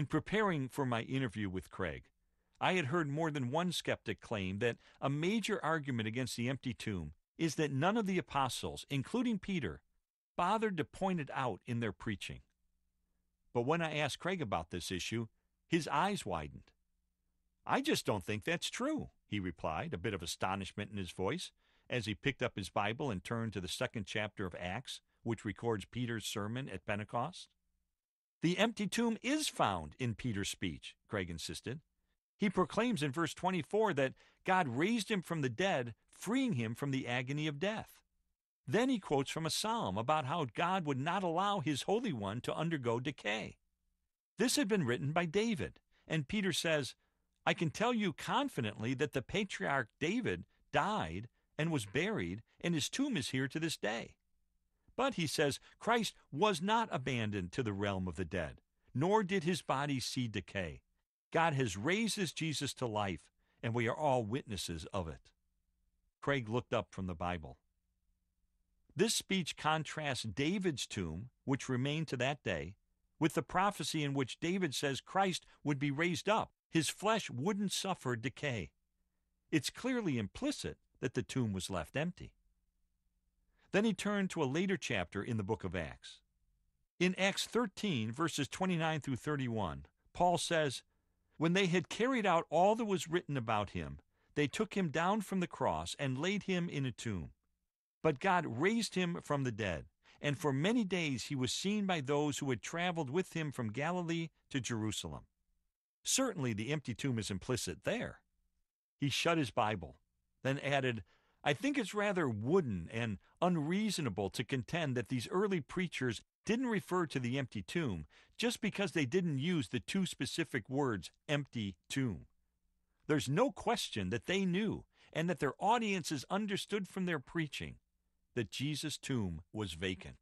In preparing for my interview with Craig, I had heard more than one skeptic claim that a major argument against the empty tomb is that none of the apostles, including Peter, bothered to point it out in their preaching. But when I asked Craig about this issue, his eyes widened. "I just don't think that's true," he replied, a bit of astonishment in his voice, as he picked up his Bible and turned to the 2nd chapter of Acts, which records Peter's sermon at Pentecost. "The empty tomb is found in Peter's speech," Craig insisted. "He proclaims in verse 24 that God raised him from the dead, freeing him from the agony of death. Then he quotes from a psalm about how God would not allow his Holy One to undergo decay. This had been written by David, and Peter says, 'I can tell you confidently that the patriarch David died and was buried, and his tomb is here to this day.' But, he says, Christ was not abandoned to the realm of the dead, nor did his body see decay. God has raised this Jesus to life, and we are all witnesses of it." Craig looked up from the Bible. This speech contrasts David's tomb, which remained to that day, with the prophecy in which David says Christ would be raised up. His flesh wouldn't suffer decay. It's clearly implicit that the tomb was left empty. Then he turned to a later chapter in the book of Acts. In Acts 13, verses 29 through 31, Paul says, "When they had carried out all that was written about him, they took him down from the cross and laid him in a tomb. But God raised him from the dead, and for many days he was seen by those who had traveled with him from Galilee to Jerusalem." Certainly the empty tomb is implicit there. He shut his Bible, then added, "I think it's rather wooden and unreasonable to contend that these early preachers didn't refer to the empty tomb just because they didn't use the two specific words, empty tomb. There's no question that they knew, and that their audiences understood from their preaching, that Jesus' tomb was vacant."